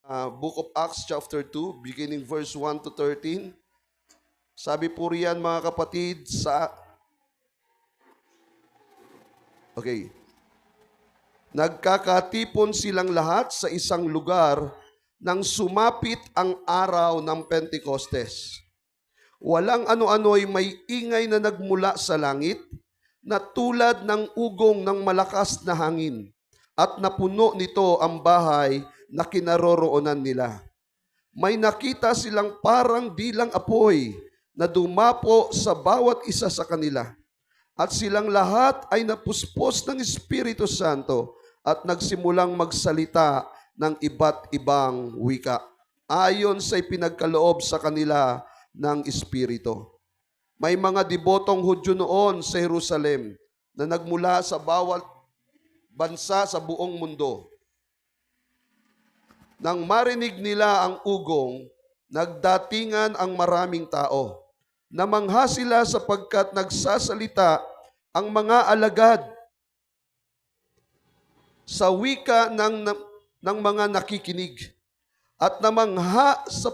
Book of Acts chapter 2, beginning verse 1 to 13. Sabi po riyan mga kapatid Okay. Nagkakatipon silang lahat sa isang lugar nang sumapit ang araw ng Pentecostes. Walang ano-ano'y may ingay na nagmula sa langit na tulad ng ugong ng malakas na hangin at napuno nito ang bahay na kinaroroonan nila. May nakita silang parang dilang apoy na dumapo sa bawat isa sa kanila. At silang lahat ay napuspos ng Espiritu Santo at nagsimulang magsalita ng iba't ibang wika, ayon sa ipinagkaloob sa kanila ng Espiritu. May mga debotong Hudyo noon sa Jerusalem na nagmula sa bawat bansa sa buong mundo. Nang marinig nila ang ugong, nagdatingan ang maraming tao. Namangha sila sapagkat nagsasalita ang mga alagad sa wika ng mga nakikinig. At namangha sa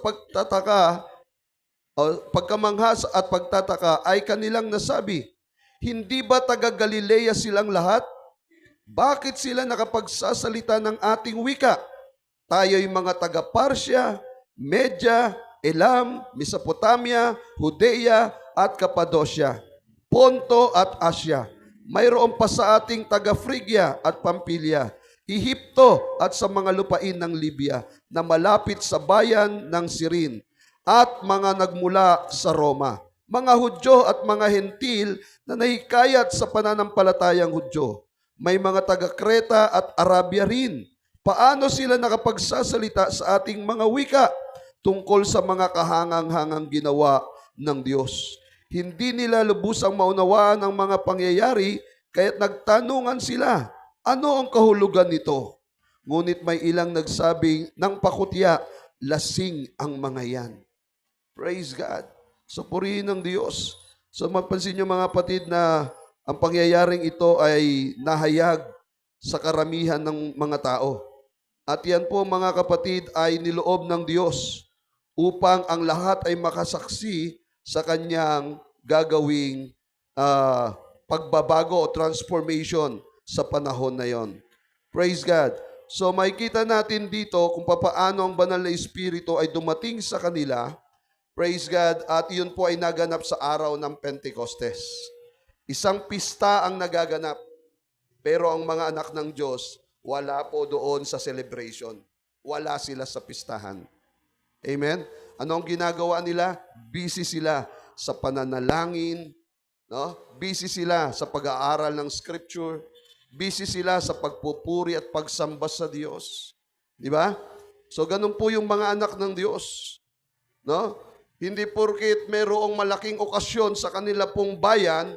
pagkamangha at pagtataka ay kanilang nasabi, hindi ba taga Galilea silang lahat? Bakit sila nakapagsasalita ng ating wika? Tayo'y mga taga Parsya, Media, Elam, Mesopotamia, Judea at Cappadocia, Ponto at Asya. Mayroon pa sa ating taga Phrygia at Pampilya, Ehipto at sa mga lupain ng Libya na malapit sa bayan ng Sirin at mga nagmula sa Roma, mga Hudyo at mga Hentil na nahikayat sa pananampalatayang Hudyo. May mga taga Kreta at Arabia rin. Paano sila nakapagsasalita sa ating mga wika tungkol sa mga kahangang-hangang ginawa ng Diyos? Hindi nila lubusang maunawaan ang mga pangyayari, kaya't nagtanungan sila, ano ang kahulugan nito? Ngunit may ilang nagsabing ng pakutya, lasing ang mga yan. Praise God. So purihin ng Diyos. So mapansin nyo mga kapatid na ang pangyayaring ito ay nahayag sa karamihan ng mga tao. At yan po mga kapatid ay niloob ng Diyos upang ang lahat ay makasaksi sa kanyang gagawing pagbabago o transformation sa panahon na yon. Praise God. So makikita natin dito kung paano ang banal na Espiritu ay dumating sa kanila. Praise God. At yun po ay naganap sa araw ng Pentecostes. Isang pista ang nagaganap. Pero ang mga anak ng Diyos, wala po doon sa celebration. Wala sila sa pistahan. Amen? Ano ang ginagawa nila? Busy sila sa pananalangin, no? Busy sila sa pag-aaral ng Scripture, busy sila sa pagpupuri at pagsamba sa Diyos. Di ba? So ganun po yung mga anak ng Diyos. No? Hindi porket mayroong malaking okasyon sa kanila pong bayan,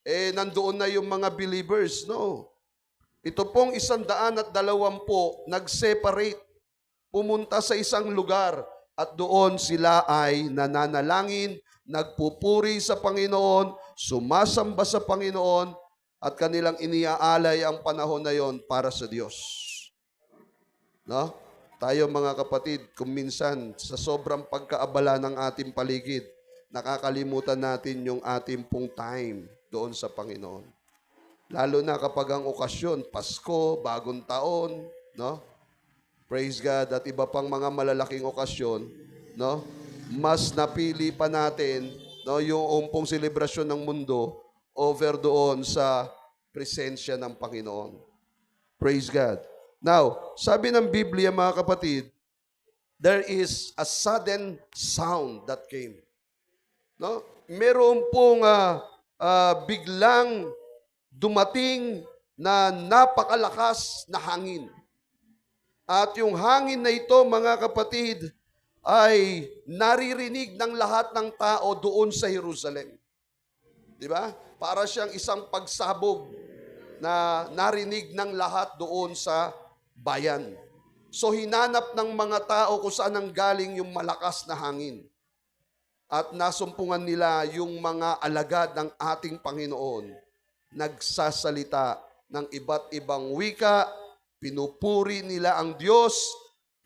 nandoon na yung mga believers. No. Ito pong 120 nag-separate, pumunta sa isang lugar at doon sila ay nananalangin, nagpupuri sa Panginoon, sumasamba sa Panginoon at kanilang iniaalay ang panahon na yon para sa Diyos. No? Tayo mga kapatid, kung minsan sa sobrang pagkaabala ng ating paligid, nakakalimutan natin yung ating pong time doon sa Panginoon. Lalo na kapag ang okasyon, Pasko, Bagong Taon, no? Praise God, at iba pang mga malalaking okasyon, no? Mas napili pa natin, no, yung umpong selebrasyon ng mundo over doon sa presensya ng Panginoon. Praise God. Now, sabi ng Biblia mga kapatid, there is a sudden sound that came. No? Meron pong biglang dumating na napakalakas na hangin. At yung hangin na ito, mga kapatid, ay naririnig ng lahat ng tao doon sa Jerusalem. Di ba? Para siyang isang pagsabog na narinig ng lahat doon sa bayan. So hinanap ng mga tao kung saan ang galing yung malakas na hangin. At nasumpungan nila yung mga alagad ng ating Panginoon. Nagsasalita ng iba't ibang wika, pinupuri nila ang Diyos,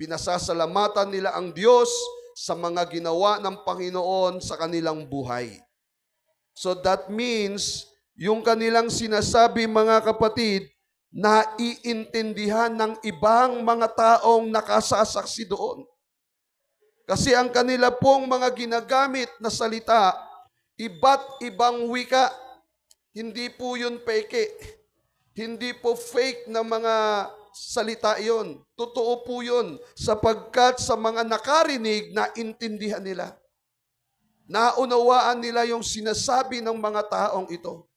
Pinasasalamatan nila ang Diyos sa mga ginawa ng Panginoon sa kanilang buhay. So that means, yung kanilang sinasabi mga kapatid, naiintindihan ng ibang mga taong nakasasaksi doon. Kasi ang kanila pong mga ginagamit na salita, iba't ibang wika. Hindi po yun peke. Hindi po fake na mga salita yon. Totoo po yun sapagkat sa mga nakarinig, naintindihan nila. Naunawaan nila yung sinasabi ng mga taong ito.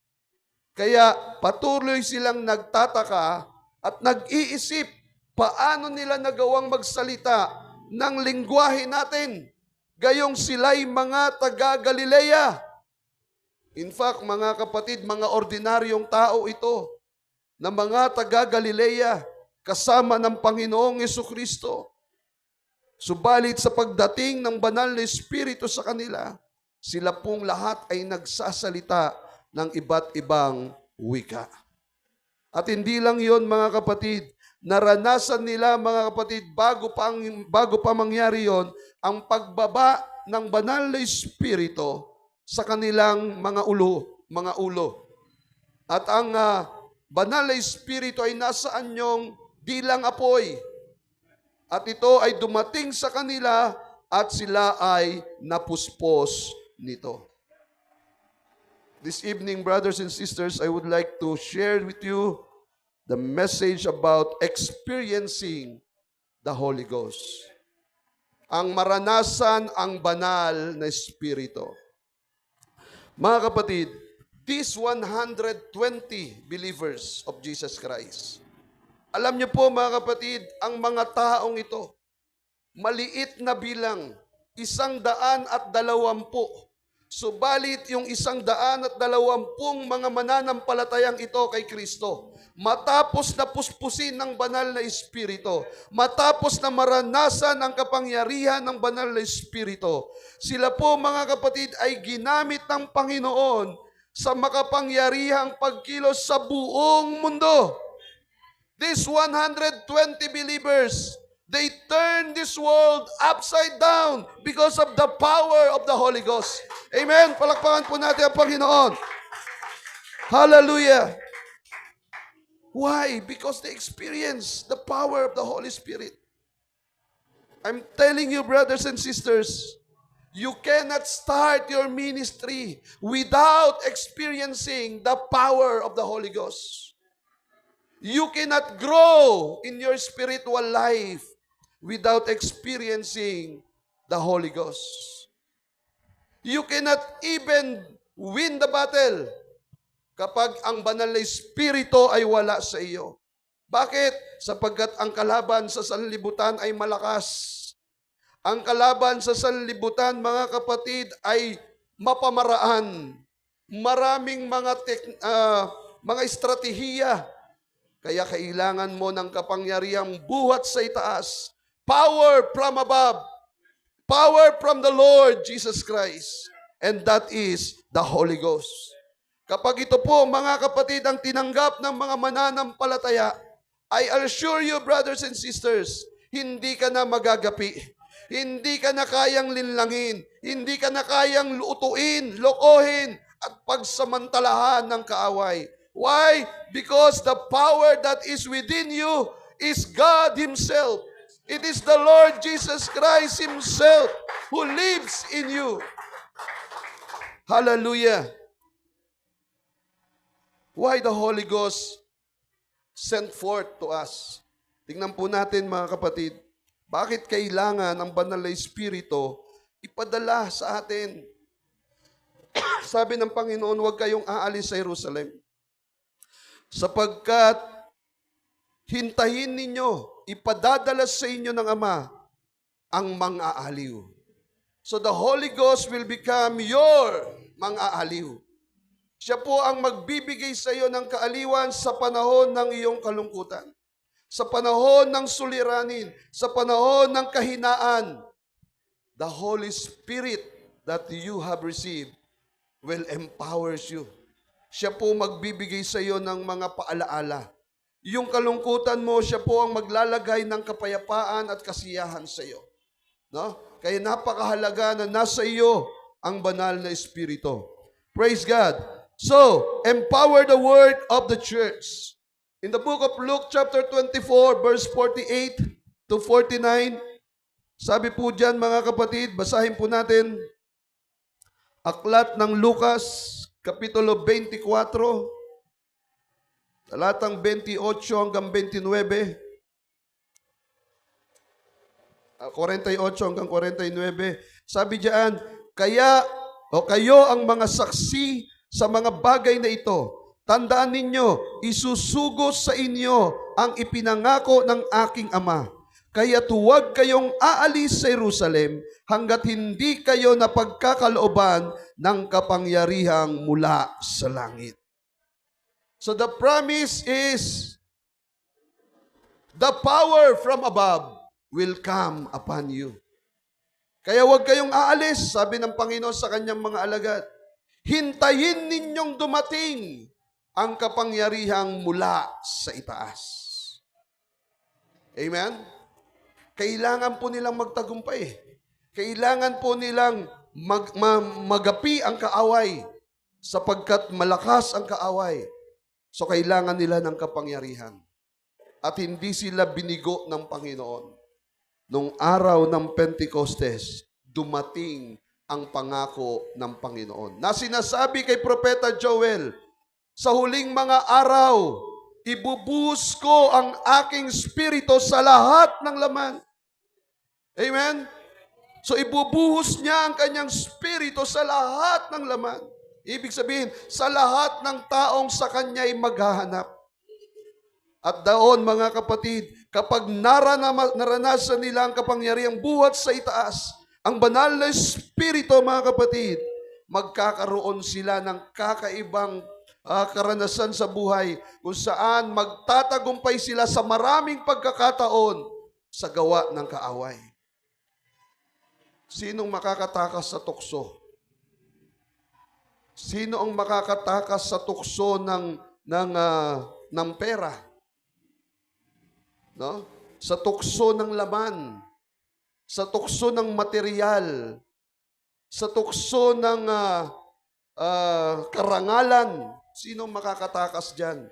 Kaya patuloy silang nagtataka at nag-iisip paano nila nagawang magsalita ng lingwahe natin. Gayong sila'y mga taga-Galilea. In fact, mga kapatid, mga ordinaryong tao ito na mga taga-Galilea kasama ng Panginoong Jesucristo. Subalit sa pagdating ng banal na Espiritu sa kanila, sila pong lahat ay nagsasalita ng iba't ibang wika. At hindi lang yon mga kapatid, naranasan nila mga kapatid bago pa mangyari yon ang pagbaba ng banal na Espiritu sa kanilang mga ulo. At ang banal na Espiritu ay nasa anyong dilang apoy. At ito ay dumating sa kanila at sila ay napuspos nito. This evening, brothers and sisters, I would like to share with you the message about experiencing the Holy Ghost. Ang maranasan ang banal na Espiritu. Mga kapatid, these 120 believers of Jesus Christ, alam niyo po mga kapatid, ang mga taong ito, maliit na bilang, 120. Subalit yung 120 mga mananampalatayang ito kay Kristo, matapos na puspusin ng banal na Espiritu, matapos na maranasan ang kapangyarihan ng banal na Espiritu, sila po mga kapatid ay ginamit ng Panginoon sa makapangyarihang pagkilos sa buong mundo. These 120 believers, they turned this world upside down because of the power of the Holy Ghost. Amen. Palakpakan po natin ang Panginoon. Hallelujah. Why? Because they experienced the power of the Holy Spirit. I'm telling you, brothers and sisters, you cannot start your ministry without experiencing the power of the Holy Ghost. You cannot grow in your spiritual life without experiencing the Holy Ghost. You cannot even win the battle kapag ang banal na Espiritu ay wala sa iyo. Bakit? Sapagkat ang kalaban sa sanlibutan ay malakas. Ang kalaban sa sanlibutan, mga kapatid, ay mapamaraan. Maraming mga estratehiya. Kaya kailangan mo ng kapangyarihang buhat sa itaas. Power from above. Power from the Lord Jesus Christ. And that is the Holy Ghost. Kapag ito po, mga kapatid, ang tinanggap ng mga mananampalataya, I assure you, brothers and sisters, hindi ka na magagapi. Hindi ka na kayang linlangin. Hindi ka na kayang lutuin, lokohin, at pagsamantalahan ng kaaway. Why? Because the power that is within you is God Himself. It is the Lord Jesus Christ Himself who lives in you. Hallelujah. Why the Holy Ghost sent forth to us? Tingnan po natin mga kapatid, bakit kailangan ang banal na Espiritu ipadala sa atin? Sabi ng Panginoon, huwag kayong aalis sa Jerusalem. Sapagkat hintayin ninyo, ipadadala sa inyo ng Ama ang mang-aaliw. So the Holy Ghost will become your mang-aaliw. Siya po ang magbibigay sa iyo ng kaaliwan sa panahon ng iyong kalungkutan, sa panahon ng suliranin, sa panahon ng kahinaan. The Holy Spirit that you have received will empower you. Siya po magbibigay sa iyo ng mga paalaala. yung kalungkutan mo, siya po ang maglalagay ng kapayapaan at kasiyahan sa iyo. No? Kaya napakahalaga na nasa iyo ang banal na Espiritu. Praise God. So, empower the word of the church. In the book of Luke chapter 24, verse 48 to 49, sabi po dyan mga kapatid, basahin po natin, Aklat ng Lucas, Kapitulo 24, talatang 28 hanggang 29, 48 hanggang 49, sabi diyan, kayo ang mga saksi sa mga bagay na ito. Tandaan ninyo, isusugos sa inyo ang ipinangako ng aking Ama. Kaya huwag kayong aalis sa Jerusalem hanggat hindi kayo napagkakalooban ng kapangyarihang mula sa langit. So the promise is, the power from above will come upon you. Kaya huwag kayong aalis, sabi ng Panginoon sa kanyang mga alagad. Hintayin ninyong dumating ang kapangyarihang mula sa itaas. Amen? Kailangan po nilang magtagumpay. Kailangan po nilang magapi ang kaaway sapagkat malakas ang kaaway. So kailangan nila ng kapangyarihan. At hindi sila binigo ng Panginoon. Nung araw ng Pentecostes, dumating ang pangako ng Panginoon. Na sinasabi kay Propeta Joel, sa huling mga araw, ibubuhos ko ang aking spirito sa lahat ng laman. Amen? So ibubuhos niya ang kanyang spirito sa lahat ng laman. Ibig sabihin, sa lahat ng taong sa kanya'y maghahanap. At doon mga kapatid, kapag naranasan nila ang kapangyarihang buhat sa itaas, ang banal na Espiritu mga kapatid, magkakaroon sila ng kakaibang karanasan sa buhay kung saan magtatagumpay sila sa maraming pagkakataon sa gawa ng kaaway. Sinong makakatakas sa tukso? Sino ang makakatakas sa tukso ng pera? No? Sa tukso ng laman, sa tukso ng material, sa tukso ng karangalan, sino makakatakas dyan?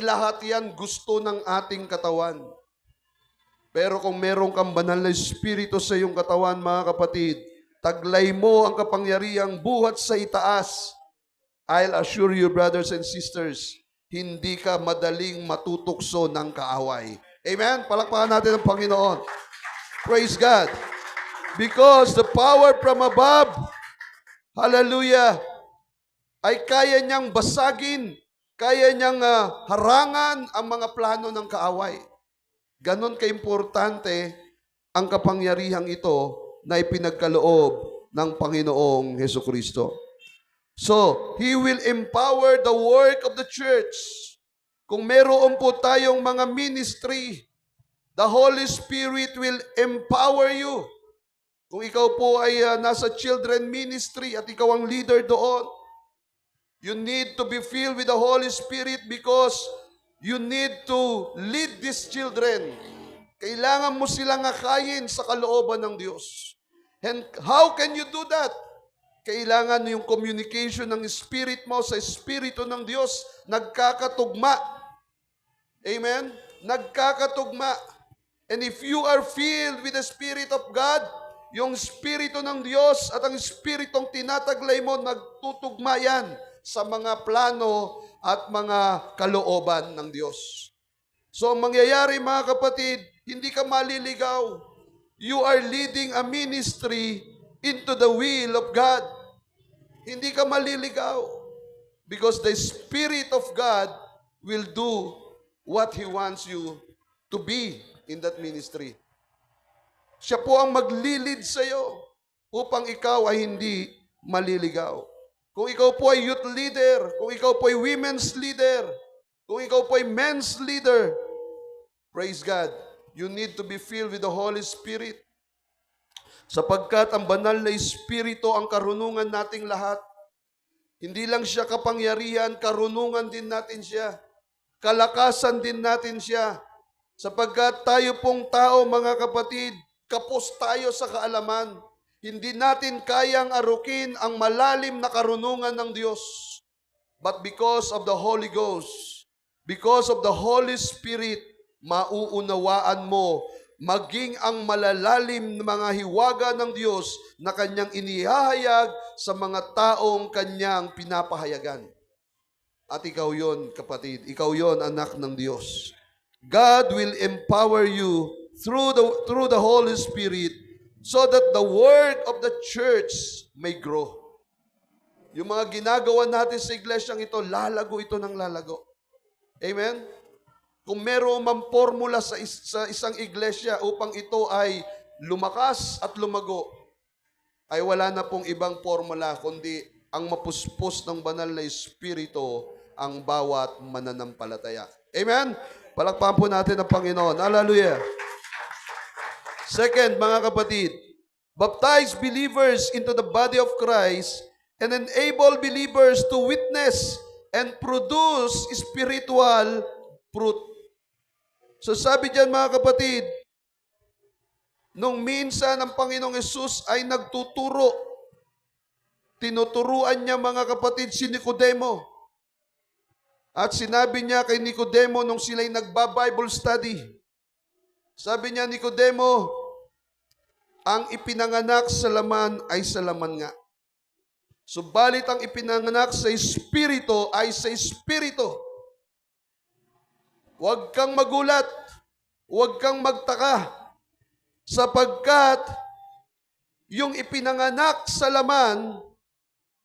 Lahat yan gusto ng ating katawan. Pero kung meron kang banal na Espiritu sa iyong katawan, mga kapatid, taglay mo ang kapangyarihang buhat sa itaas. I'll assure you, brothers and sisters, hindi ka madaling matutukso ng kaaway. Amen? Palakpakan natin ang Panginoon. Praise God. Because the power from above, hallelujah, ay kaya niyang basagin, kaya niyang harangan ang mga plano ng kaaway. Ganon kaimportante ang kapangyarihang ito na ipinagkaloob ng Panginoong Hesukristo. So, He will empower the work of the church. Kung meron po tayong mga ministry, the Holy Spirit will empower you. Kung ikaw po ay nasa children ministry at ikaw ang leader doon, you need to be filled with the Holy Spirit because you need to lead these children. Kailangan mo silang akayin sa kalooban ng Diyos. And how can you do that? Kailangan yung communication ng Spirit mo sa Espiritu ng Diyos nagkakatugma. Amen? Nagkakatugma. And if you are filled with the Spirit of God, yung Espiritu ng Diyos at ang Espiritong tinataglay mo, nagtutugma yan sa mga plano at mga kalooban ng Diyos. So, ang mangyayari mga kapatid, hindi ka maliligaw. You are leading a ministry into the will of God. Hindi ka maliligaw. Because the Spirit of God will do what He wants you to be in that ministry. Siya po ang maglilid sa iyo upang ikaw ay hindi maliligaw. Kung ikaw po ay youth leader, kung ikaw po ay women's leader, kung ikaw po ay men's leader, praise God, you need to be filled with the Holy Spirit. Sapagkat ang banal na Espiritu ang karunungan nating lahat. Hindi lang siya kapangyarihan, karunungan din natin siya. kalakasan din natin siya. Sapagkat tayo pong tao, mga kapatid, kapos tayo sa kaalaman. Hindi natin kayang arukin ang malalim na karunungan ng Diyos. But because of the Holy Ghost, because of the Holy Spirit, mauunawaan mo maging ang malalalim na mga hiwaga ng Diyos na Kanyang inihahayag sa mga taong Kanyang pinapahayagan. At ikaw yon, kapatid. Ikaw yon, anak ng Diyos. God will empower you through the Holy Spirit so that the word of the church may grow. Yung mga ginagawa natin sa iglesyang ito, lalago ito ng lalago. Amen? Kung meron mang formula sa isang iglesia upang ito ay lumakas at lumago, ay wala na pong ibang formula kundi ang mapuspos ng banal na Espiritu ang bawat mananampalataya. Amen? Palakpakan po natin ang Panginoon. Hallelujah. Second, mga kapatid, baptize believers into the body of Christ and enable believers to witness and produce spiritual fruit. So sabi diyan, mga kapatid, nung minsan ang Panginoong Hesus ay nagtuturo, tinuturuan niya, mga kapatid, si Nicodemo. At sinabi niya kay Nicodemo nung sila'y nagba-Bible study, sabi niya, Nicodemo, ang ipinanganak sa laman ay sa laman nga. Subalit ang ipinanganak sa Espiritu ay sa Espiritu. Huwag kang magulat, huwag kang magtaka, sapagkat yung ipinanganak sa laman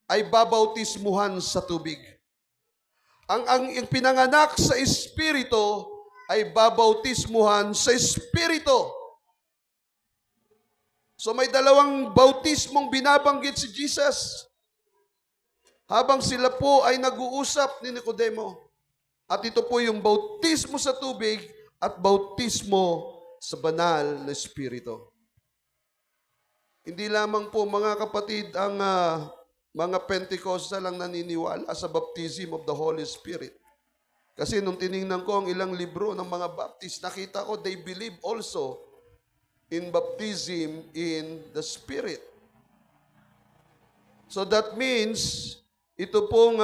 ay babautismuhan sa tubig. Ang ipinanganak sa Espiritu ay babautismuhan sa Espiritu. So may dalawang bautismong binabanggit si Jesus habang sila po ay nag-uusap ni Nicodemo. At ito po yung bautismo sa tubig at bautismo sa banal na Espiritu. Hindi lamang po, mga kapatid, ang mga Pentecostal lang naniniwala sa baptism of the Holy Spirit. Kasi nung tiningnan ko ang ilang libro ng mga Baptist, nakita ko they believe also in baptism in the Spirit. So that means, ito pong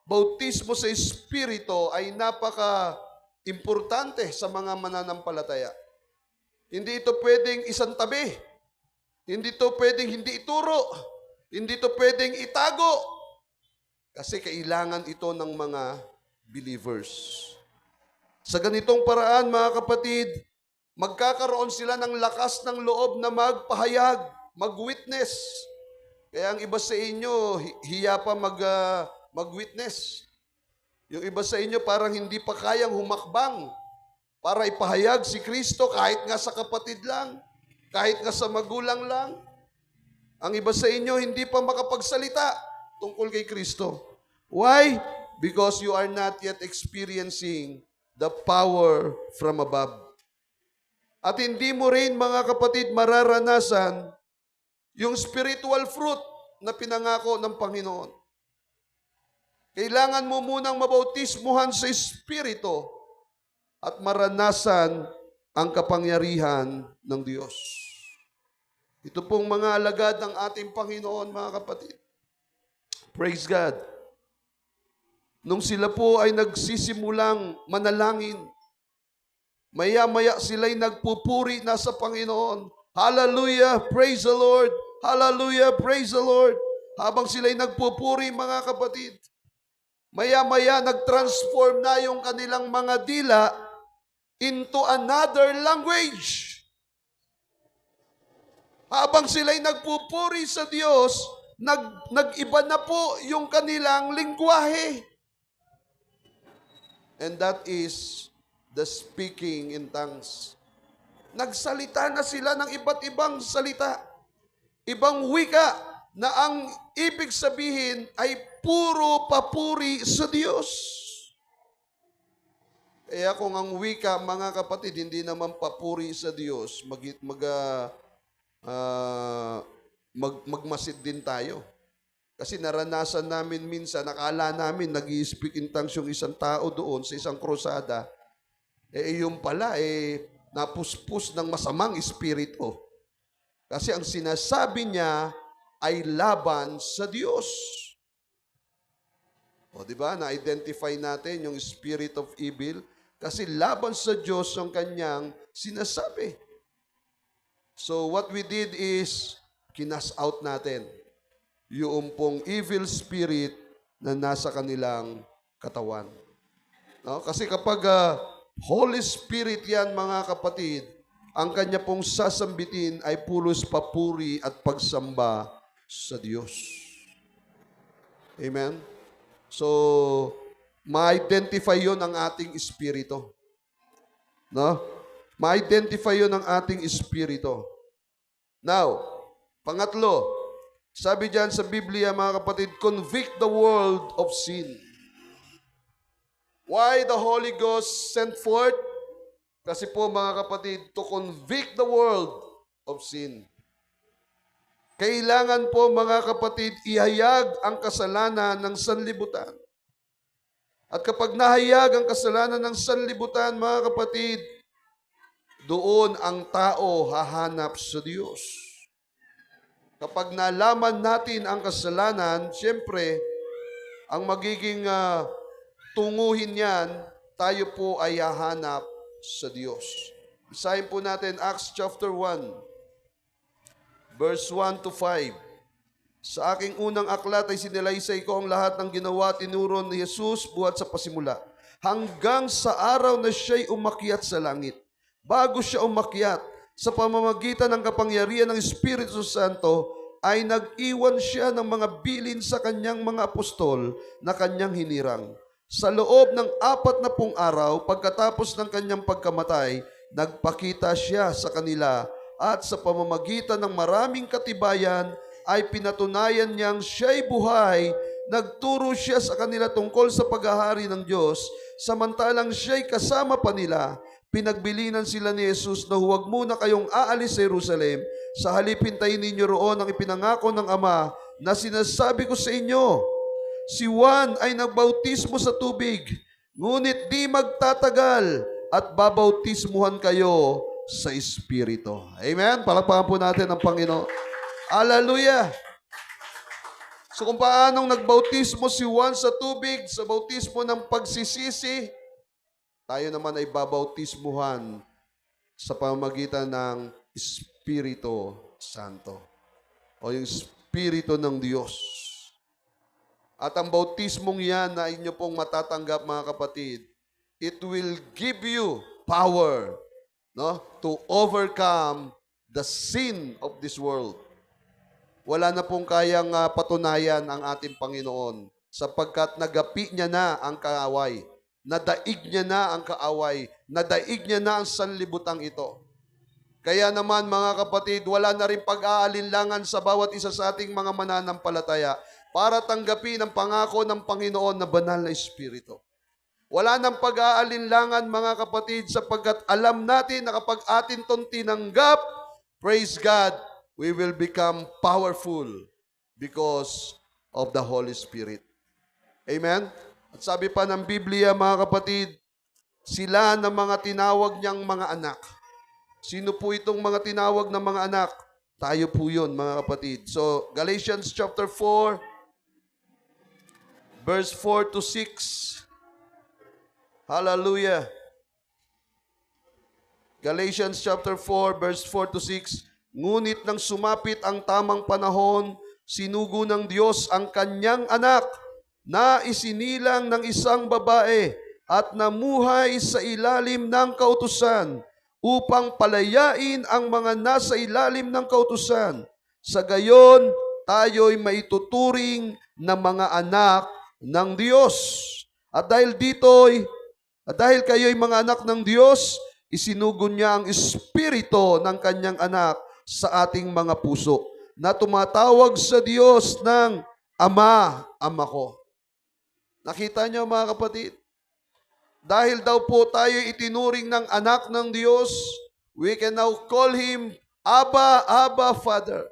bautismo sa Espiritu ay napaka-importante sa mga mananampalataya. Hindi ito pwedeng isang tabi. Hindi ito pwedeng hindi ituro. Hindi ito pwedeng itago. Kasi kailangan ito ng mga believers. Sa ganitong paraan, mga kapatid, magkakaroon sila ng lakas ng loob na magpahayag, mag-witness. Kaya ang iba sa inyo, hiya pa mag-witness. Yung iba sa inyo parang hindi pa kayang humakbang para ipahayag si Kristo kahit nga sa kapatid lang, kahit nga sa magulang lang. Ang iba sa inyo hindi pa makapagsalita tungkol kay Kristo. Why? Because you are not yet experiencing the power from above. At hindi mo rin, mga kapatid, mararanasan yung spiritual fruit na pinangako ng Panginoon. Kailangan mo munang mabautismuhan sa Espiritu at maranasan ang kapangyarihan ng Diyos. Ito pong mga alagad ng ating Panginoon, mga kapatid. Praise God. Nung sila po ay nagsisimulang manalangin, maya-maya sila'y nagpupuri na sa Panginoon. Hallelujah, praise the Lord. Hallelujah, praise the Lord. Habang sila'y nagpupuri, mga kapatid, maya-maya nag-transform na yung kanilang mga dila into another language. Habang sila'y nagpupuri sa Diyos, nag-iba na po yung kanilang lingwahe. And that is the speaking in tongues. Nagsalita na sila ng iba't ibang salita. Ibang wika na ang ibig sabihin ay puro papuri sa Diyos. Kaya kung ang wika, mga kapatid, hindi naman papuri sa Diyos, magmasid din tayo. Kasi naranasan namin minsan, nakala namin nag-i-speak in tongues yung isang tao doon sa isang krusada. Yung pala, napuspos ng masamang espiritu. Kasi ang sinasabi niya ay laban sa Diyos. O di ba? Na-identify natin yung spirit of evil kasi laban sa Diyos ang kanyang sinasabi. So what we did is kinas out natin yung pong evil spirit na nasa kanilang katawan. No? Kasi kapag Holy Spirit yan, mga kapatid, ang kanya pong sasambitin ay pulos papuri at pagsamba sa Diyos. Amen? So, ma-identify yun ang ating espiritu. No? Ma-identify yun ang ating espiritu. Now, pangatlo, sabi diyan sa Biblia, mga kapatid, convict the world of sin. Why the Holy Ghost sent forth? Kasi po, mga kapatid, to convict the world of sin. Kailangan po, mga kapatid, ihayag ang kasalanan ng sanlibutan. At kapag nahayag ang kasalanan ng sanlibutan, mga kapatid, doon ang tao hahanap sa Diyos. Kapag nalaman natin ang kasalanan, siyempre, ang magiging tunguhin yan, tayo po ay hahanap sa Diyos. Basahin po natin Acts chapter 1, verse 1 to 5. Sa aking unang aklat ay sinalaysay ko ang lahat ng ginawa tinuro ni Jesus buhat sa pasimula, hanggang sa araw na siya'y umakyat sa langit. Bago siya umakyat, sa pamamagitan ng kapangyarihan ng Espiritu Santo, ay nag-iwan siya ng mga bilin sa kanyang mga apostol na kanyang hinirang. Sa loob ng 40 araw, pagkatapos ng kanyang pagkamatay, nagpakita siya sa kanila at sa pamamagitan ng maraming katibayan ay pinatunayan niyang siya'y buhay. Nagturo siya sa kanila tungkol sa paghahari ng Diyos, samantalang siya'y kasama pa nila. Pinagbilinan sila ni Jesus na huwag muna kayong aalis sa Jerusalem. Sa halip hintayin ninyo roon ang ipinangako ng Ama na sinasabi ko sa inyo. Si Juan ay nagbautismo sa tubig, ngunit di magtatagal at babautismuhan kayo sa Espiritu. Amen? Palakpakan po natin ang Panginoon. Hallelujah! So kung paanong nagbautismo si Juan sa tubig, sa bautismo ng pagsisisi, tayo naman ay babautismuhan sa pamamagitan ng Espiritu Santo o yung Espiritu ng Diyos. At ang bautismong yan na inyo pong matatanggap, mga kapatid, it will give you power, no, to overcome the sin of this world. Wala na pong kayang patunayan ang ating Panginoon sapagkat nagapi niya na ang kaaway. Nadaig niya na ang kaaway. Nadaig niya na ang sanlibutang ito. Kaya naman, mga kapatid, wala na rin pag-aalinlangan sa bawat isa sa ating mga mananampalataya para tanggapin ang pangako ng Panginoon na banal na Espiritu. Wala nang pag-aalinlangan, mga kapatid, sapagkat alam natin na kapag atin itong tinanggap, praise God, we will become powerful because of the Holy Spirit. Amen? At sabi pa ng Biblia, mga kapatid, sila na mga tinawag niyang mga anak. Sino po itong mga tinawag na mga anak? Tayo po yun, mga kapatid. So, Galatians chapter 4, verse 4 to 6. Hallelujah. Galatians chapter 4, verse 4 to 6. Ngunit nang sumapit ang tamang panahon, sinugo ng Diyos ang kanyang anak na isinilang ng isang babae at namuhay sa ilalim ng kautusan upang palayain ang mga nasa ilalim ng kautusan. Sa gayon, tayo'y maituturing na mga anak ng Diyos. At dahil kayo'y mga anak ng Diyos, isinugo niya ang Espiritu ng kanyang anak sa ating mga puso na tumatawag sa Diyos ng Ama, Ama ko. Nakita niyo, mga kapatid? Dahil daw po tayo itinuring ng anak ng Diyos, we can now call Him Abba, Abba, Father.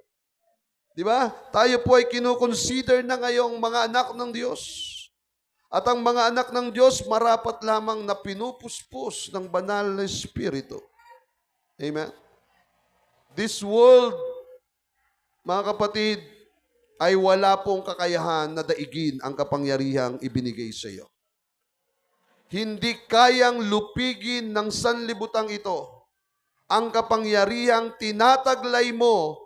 Di ba? Tayo po ay kinukonsider na ngayong mga anak ng Diyos. At ang mga anak ng Diyos, marapat lamang na pinupuspos ng banal na Espiritu. Amen? This world, mga kapatid, ay wala pong kakayahan na daigin ang kapangyarihang ibinigay sa iyo. Hindi kayang lupigin ng sanlibutan ito ang kapangyarihang tinataglay mo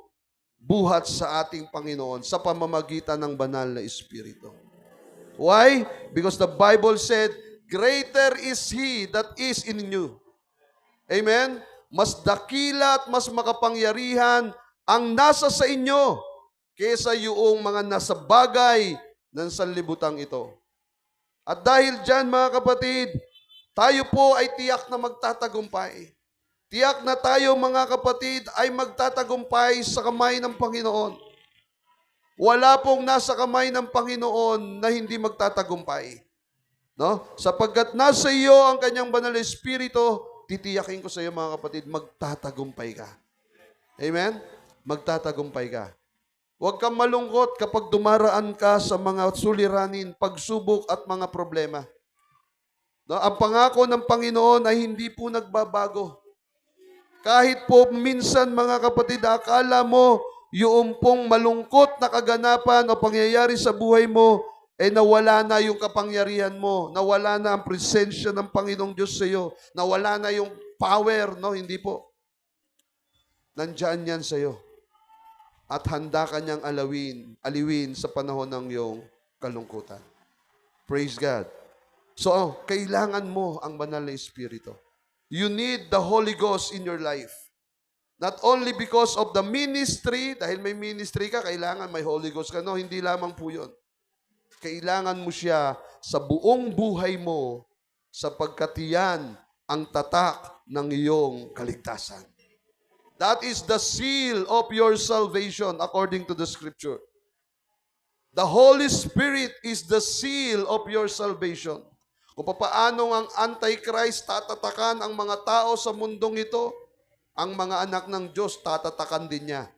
buhat sa ating Panginoon sa pamamagitan ng banal na Espiritu. Why? Because the Bible said, greater is He that is in you. Amen? Mas dakila at mas makapangyarihan ang nasa sa inyo kesa yung mga nasa bagay ng sanlibutan ito. At dahil dyan, mga kapatid, tayo po ay tiyak na magtatagumpay. Tiyak na tayo, mga kapatid, ay magtatagumpay sa kamay ng Panginoon. Wala pong nasa kamay ng Panginoon na hindi magtatagumpay. No? Sapagkat nasa iyo ang kanyang banal na Espiritu, titiyakin ko sa iyo, mga kapatid, magtatagumpay ka. Amen? Magtatagumpay ka. Huwag kang malungkot kapag dumaraan ka sa mga suliranin, pagsubok at mga problema. No? Ang pangako ng Panginoon ay hindi po nagbabago. Kahit po minsan, mga kapatid, akala mo yung pong malungkot na kaganapan o pangyayari sa buhay mo, nawala na yung kapangyarihan mo, nawala na ang presensya ng Panginoong Diyos sa iyo, nawala na yung power, no? Hindi po. Nandyan yan sa iyo. At handa ka niyang aliwin sa panahon ng iyong kalungkutan. Praise God. So, kailangan mo ang banal na Espiritu. You need the Holy Ghost in your life. Not only because of the ministry, dahil may ministry ka, kailangan may Holy Ghost ka. No, hindi lamang po yun. Kailangan mo siya sa buong buhay mo sapagkat yan ang tatak ng iyong kaligtasan. That is the seal of your salvation according to the Scripture. The Holy Spirit is the seal of your salvation. Kung paano ang Antichrist tatatakan ang mga tao sa mundong ito, ang mga anak ng Diyos tatatakan din niya.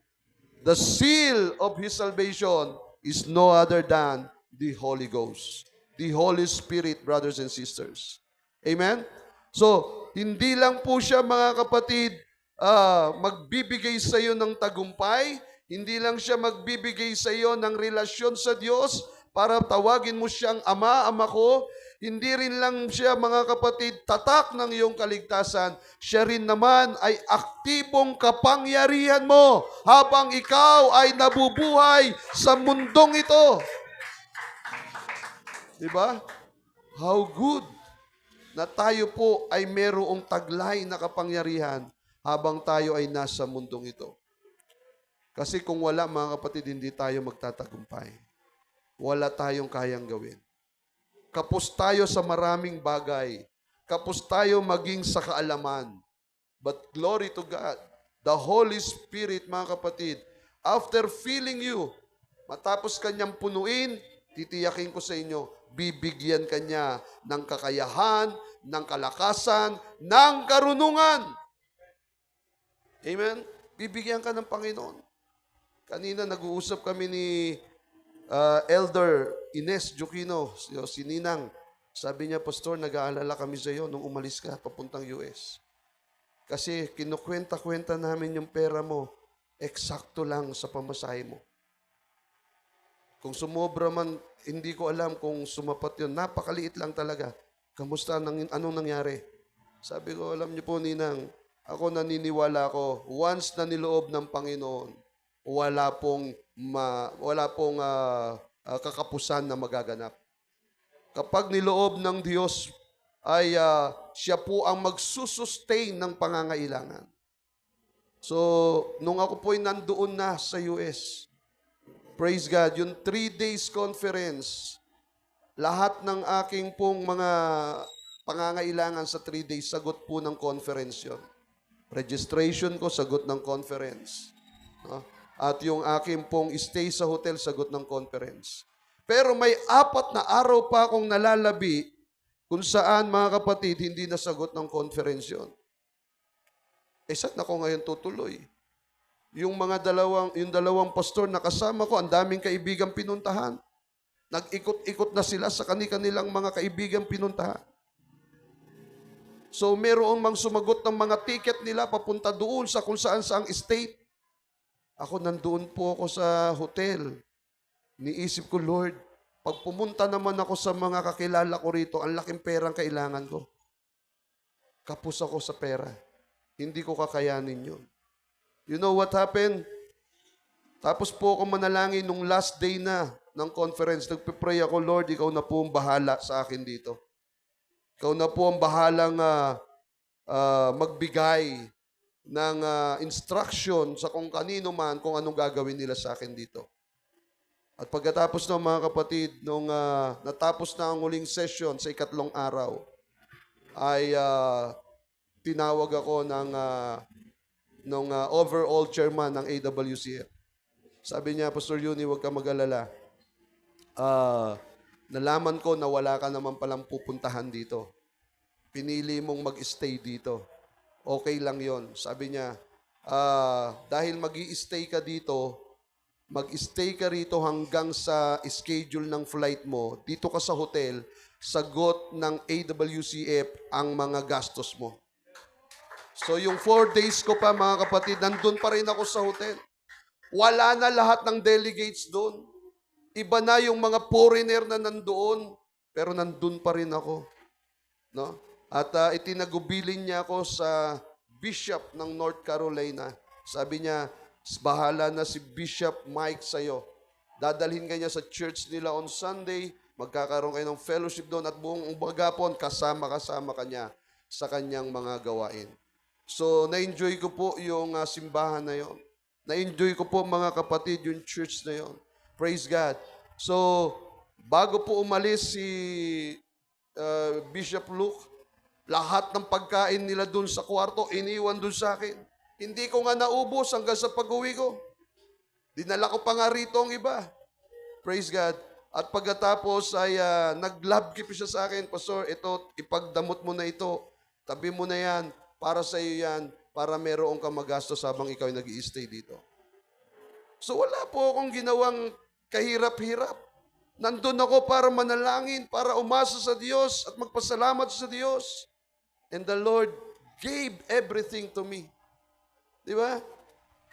The seal of His salvation is no other than the Holy Ghost. The Holy Spirit, brothers and sisters. Amen? So, hindi lang po siya, mga kapatid, magbibigay sa iyo ng tagumpay, hindi lang siya magbibigay sa iyo ng relasyon sa Diyos para tawagin mo siyang Ama, Ama ko. Hindi rin lang siya, mga kapatid, tatak ng iyong kaligtasan. Siya rin naman ay aktibong kapangyarihan mo habang ikaw ay nabubuhay sa mundong ito. Diba? How good na tayo po ay merong taglay na kapangyarihan habang tayo ay nasa mundong ito. Kasi kung wala, mga kapatid, hindi tayo magtatagumpay. Wala tayong kayang gawin. Kapos tayo sa maraming bagay. Kapos tayo maging sa kaalaman. But glory to God, the Holy Spirit, mga kapatid, after filling you, matapos kanyang punuin, titiyakin ko sa inyo, bibigyan kanya ng kakayahan, ng kalakasan, ng karunungan. Amen? Bibigyan ka ng Panginoon. Kanina nag-uusap kami ni Elder Ines Juquino, si Ninang. Sabi niya, Pastor, nag-aalala kami sa iyo nung umalis ka papuntang US. Kasi kinukwenta-kwenta namin yung pera mo, eksakto lang sa pamasahe mo. Kung sumobra man, hindi ko alam kung sumapat yun. Napakaliit lang talaga. Kamusta? Anong nangyari? Sabi ko, alam niyo po, Ninang, ako naniniwala ko, once na niloob ng Panginoon, wala pong kakapusan na magaganap. Kapag niloob ng Diyos ay siya po ang magsusustain ng pangangailangan. So, nung ako po'y nandoon na sa US, praise God, yung 3 days conference, lahat ng aking pong mga pangangailangan sa 3 days, sagot po ng conference yun. Registration ko, sagot ng conference. No? At yung aking pong stay sa hotel, sagot ng conference. Pero may 4 na araw pa akong nalalabi kung saan, mga kapatid, hindi nasagot ng conference yun. Saan ako ngayon tutuloy? yung dalawang pastor na kasama ko, ang daming kaibigan pinuntahan. Nag-ikot-ikot na sila sa kanilang mga kaibigan pinuntahan. So, meron mang sumagot ng mga ticket nila papunta doon sa kung saan saang estate. Ako nandoon po ako sa hotel. Niisip ko, Lord, pag pumunta naman ako sa mga kakilala ko rito, ang laking perang kailangan ko. Kapos ako sa pera. Hindi ko kakayanin yun. You know what happened? Tapos po ako manalangin nung last day na ng conference. Nagpipray ako, Lord, ikaw na po ang bahala sa akin dito. Ikaw na po ang bahalang magbigay ng instruction sa kung kanino man, kung anong gagawin nila sa akin dito. At pagkatapos ng mga kapatid, nung natapos na ang huling session sa ikatlong araw, ay tinawag ako ng overall chairman ng AWCF. Sabi niya, Pastor Yuni, huwag ka mag-alala. Nalaman ko na wala ka naman palang pupuntahan dito. Pinili mong mag-stay dito. Okay lang yon. Sabi niya, dahil mag-i-stay ka dito, mag-stay ka rito hanggang sa schedule ng flight mo. Dito ka sa hotel, sagot ng AWCF ang mga gastos mo. So yung 4 days ko pa, mga kapatid, nandun pa rin ako sa hotel. Wala na lahat ng delegates doon. Iba na yung mga foreigner na nandoon, pero nandun pa rin ako. No? At itinagubilin niya ako sa bishop ng North Carolina. Sabi niya, bahala na si Bishop Mike sa'yo. Dadalhin ka niya sa church nila on Sunday, magkakaroon kayo ng fellowship doon at buong bagapon, kasama-kasama ka niya sa kanyang mga gawain. So, na-enjoy ko po yung simbahan na yon. Na-enjoy ko po, mga kapatid, yung church na yon. Praise God. So, bago po umalis si Bishop Luke, lahat ng pagkain nila dun sa kwarto, iniwan dun sa akin. Hindi ko nga naubos hanggang sa pag-uwi ko. Dinala ko pa nga rito ang iba. Praise God. At pagkatapos ay nag-love gift siya sa akin, Pastor, ito, ipagdamot mo na ito. Tabi mo na yan. Para sa iyo yan. Para meron kang magastos habang ikaw ay nag-i-stay dito. So wala po akong ginawang kahirap-hirap. Nandun ako para manalangin, para umasa sa Diyos at magpasalamat sa Diyos. And the Lord gave everything to me. Di ba?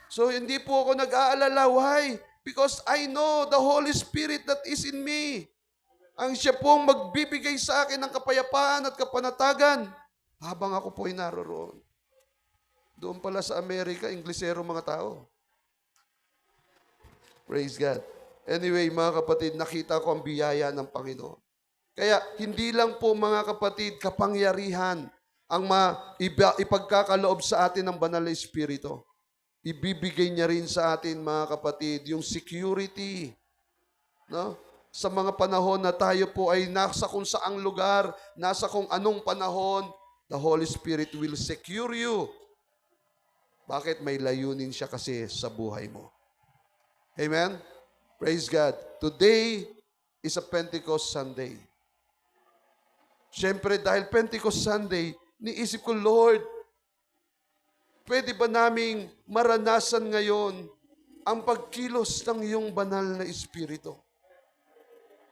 So hindi po ako nag-aalala. Why? Because I know the Holy Spirit that is in me. Ang siya pong magbibigay sa akin ng kapayapaan at kapanatagan habang ako po ay naroroon. Doon pala sa Amerika, Inglesero mga tao. Praise God. Anyway, mga kapatid, nakita ko ang biyaya ng Panginoon. Kaya, hindi lang po, mga kapatid, kapangyarihan ang ipagkakaloob sa atin ng Banal na Espiritu. Ibibigay niya rin sa atin, mga kapatid, yung security. No? Sa mga panahon na tayo po ay nasa kung saang lugar, nasa kung anong panahon, the Holy Spirit will secure you. Bakit? May layunin siya kasi sa buhay mo. Amen? Praise God. Today is a Pentecost Sunday. Siyempre, dahil Pentecost Sunday, niisip ko, Lord, pwede ba naming maranasan ngayon ang pagkilos ng iyong banal na Espiritu?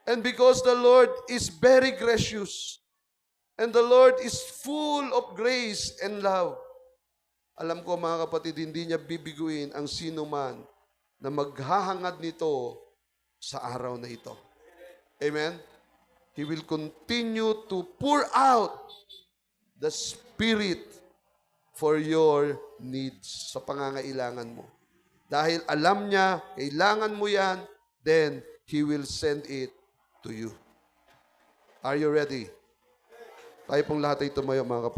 And because the Lord is very gracious, and the Lord is full of grace and love, alam ko, mga kapatid, hindi niya bibiguin ang sino man na maghahangad nito sa araw na ito. Amen? He will continue to pour out the Spirit for your needs, sa pangangailangan mo. Dahil alam niya, kailangan mo yan, then He will send it to you. Are you ready? Tayo pong lahat ay tumayo, mga kapatid.